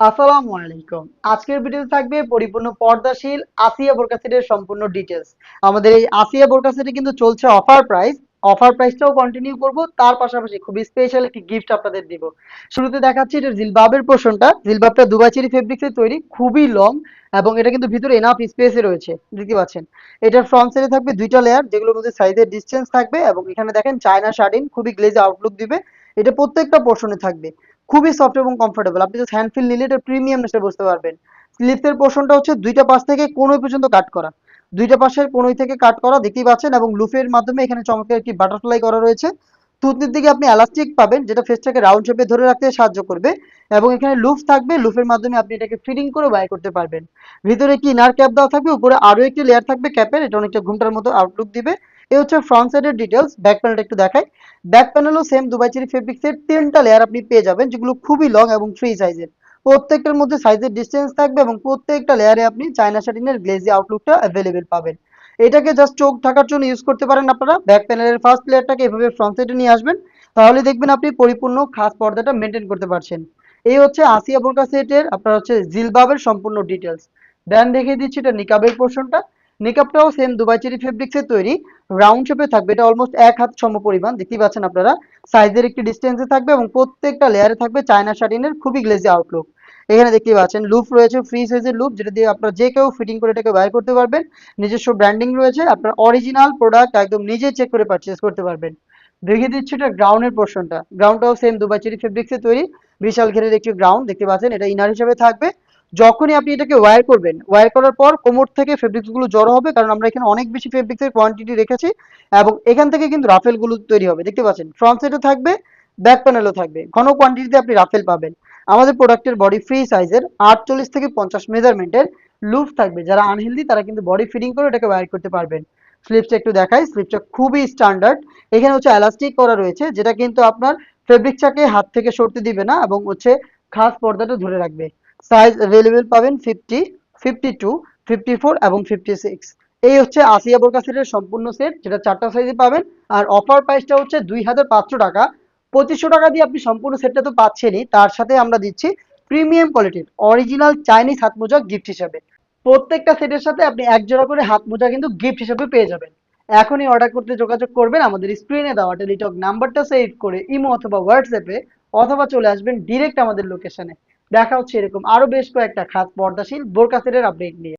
আসসালামু আলাইকুম। আজকের ভিডিওতে থাকবে পরিপূর্ণ পর্দাশীল আসিয়া বোরকা সেটের সম্পূর্ণ ডিটেলস। আমাদের এই আসিয়া বোরকা সেটে কিন্তু চলছে অফার প্রাইস। অফার প্রাইসটাও কন্টিনিউ করব, তার পাশাপাশি খুবই স্পেশাল একটি গিফট আপনাদের দিব। শুরুতে দেখাচ্ছি এটা জিলবাবের পোর্শনটা। জিলবাবটা দুবাই চেরি ফেব্রিক্সের তৈরি, খুবই লং এবং এটা কিন্তু ভিতরে এনাফ স্পেসে রয়েছে, দেখতে পাচ্ছেন। এটার ফ্রন্ট সাইডে থাকবে দুইটা লেয়ার, যেগুলোর মধ্যে সাইজের ডিসটেন্স থাকবে এবং এখানে দেখেন চায়না শার্টিন, খুবই গ্লেজি আউটলুক দিবে। এটা প্রত্যেকটা পোর্শনে থাকবে, খুবই সফট এবং কমফোর্টেবল। আপনি জাস্ট হ্যান্ড ফিল নিলে এটা প্রিমিয়ামনেসটা বুঝতে পারবেন। স্লিভসের পোর্শনটা হচ্ছে দুইটা পাশ থেকে কোণই পর্যন্ত কাট করা, দুইটা পাশের কোণই থেকে কাট করা, দেখতেই পাচ্ছেন। এবং লুফের মাধ্যমে এখানে চমৎকার একটি বাটারফ্লাই করা রয়েছে। থুতনির দিকে আপনি এলাস্টিক পাবেন, যেটা ফেসটাকে রাউন্ড শেপে ধরে রাখতে সাহায্য করবে। এবং এখানে লুফ থাকবে, লুফের মাধ্যমে আপনি এটাকে ফিটিং করে বাই করতে পারবেন। ভিতরে একটি ইনার ক্যাপ দেওয়া থাকবে, উপরে আরো একটি লেয়ার থাকবে ক্যাপের, এটা অনেকটা ঘুমটার মতো আউটলুক দিবে। এই হচ্ছে ফ্রন্ট সাইডের ডিটেলস। ব্যাক প্যানেলটা একটু দেখাই। ব্যাক প্যানেলও সেম দুবাই চেরি ফেব্রিক্সের তিনটা লেয়ার আপনি পেয়ে যাবেন, যেগুলো খুবই লং এবং ফ্রি সাইজের। প্রত্যেকটার মধ্যে সাইজের ডিসটেন্স থাকবে এবং প্রত্যেকটা লেয়ারে আপনি চায়না শাটিনের গ্লেজি আউটলুকটা অ্যাভেলেবেল পাবেন। এটাকে জাস্ট চোখ ঢাকার জন্য ইউজ করতে পারেন আপনারা। ব্যাক প্যানেলের ফার্স্ট লেয়ারটাকে এভাবে ফ্রন্ট সাইডে নিয়ে আসবেন, তাহলে দেখবেন আপনি পরিপূর্ণ খাস পর্দাটা মেনটেন করতে পারছেন। এই হচ্ছে আসিয়া বোরকা সেটের আপনার হচ্ছে জিলবাবের সম্পূর্ণ ডিটেলস। দেন দেখিয়ে দিচ্ছি এটা নিকাবের পোর্শনটা। নিকাবটাও সেম দুবাই চেরি ফেব্রিক্সের তৈরি, রাউন্ড শেপে থাকবে। এটা অলমোস্ট এক হাত সম পরিমাণ, দেখতেই পাচ্ছেন আপনারা। সাইজের একটি ডিস্টেন্সে থাকবে এবং প্রত্যেকটা লেয়ারে থাকবে চায়না শাটিনের খুবই গ্লেজি আউটলুক। এখানে দেখতেই পাচ্ছেন লুপ রয়েছে, ফ্রি সাইজের লুপ, যেটা দিয়ে আপনারা যে কেউ ফিটিং করে এটাকে বাইর করতে পারবেন। নিজস্ব ব্র্যান্ডিং রয়েছে, আপনার অরিজিনাল প্রোডাক্ট একদম নিজে চেক করে পারচেজ করতে পারবেন। দেখিয়ে দিচ্ছি এটা গ্রাউন্ডের পোর্শনটা। গ্রাউন্ডটাও সেম দুবাই চেরি ফেব্রিক্সে তৈরি, বিশাল ঘেরের একটি গ্রাউন্ড, দেখতে পাচ্ছেন। এটা ইনার হিসেবে থাকবে। যখনই আপনি এটাকে ওয়্যার করবেন, ওয়্যার করার পর কোমর থেকে ফেব্রিক্স গুলো জড়ো হবে, কারণ আমরা এখানে অনেক বেশি ফেব্রিক্সের কোয়ান্টিটি রেখেছি। এবং এখান থেকে কিন্তু রাফেল গুলো তৈরি হবে, দেখতে পাচ্ছেন। ফ্রন্ট সাইডও থাকবে, ব্যাক প্যানেলও থাকবে, ঘন কোয়ান্টিটিতে আপনি রাফেল পাবেন। আমাদের প্রোডাক্টের বডি ফ্রি সাইজের 48 থেকে 50 মেজারমেন্টের লুপ থাকবে। যারা আনহেলদি তারা কিন্তু বডি ফিটিং করে এটাকে ওয়্যার করতে পারবেন। স্লিপসটা একটু দেখাই, স্লিপসটা খুবই স্ট্যান্ডার্ড। এখানে হচ্ছে এলাস্টিক করা রয়েছে, যেটা কিন্তু আপনার ফেব্রিকটাকে হাত থেকে সরতে দিবে না এবং হচ্ছে খাস পর্দাটা ধরে রাখবে। সাইজ অ্যাভেলেবেল পাবেন 50, 52, 54 এবং 56। এই হচ্ছে আসিয়া বোরকা সেটের সম্পূর্ণ সেট, যেটা চারটা সাইজে পাবেন। আর অফার প্রাইসটা হচ্ছে 2500 টাকা। 2500 টাকা দিয়ে আপনি সম্পূর্ণ সেটটা তো পাচ্ছেনই, তার সাথে আমরা দিচ্ছি প্রিমিয়াম কোয়ালিটির অরিজিনাল চাইনিজ হাত মোজা গিফট হিসাবে। প্রত্যেকটা সেটের সাথে আপনি এক জোড়া করে হাত মোজা কিন্তু গিফট হিসেবে পেয়ে যাবেন। এখনই অর্ডার করতে যোগাযোগ করবেন আমাদের স্ক্রিনে দেওয়া টেলিটক নাম্বারটা সেভ করে ইমো অথবা হোয়াটসঅ্যাপে, অথবা চলে আসবেন ডিরেক্ট আমাদের লোকেশনে। দেখা হচ্ছে এরকম আরো বেশ কয়েকটা খাস পর্দাশীল বোরকা সেটের আপডেট নিয়ে।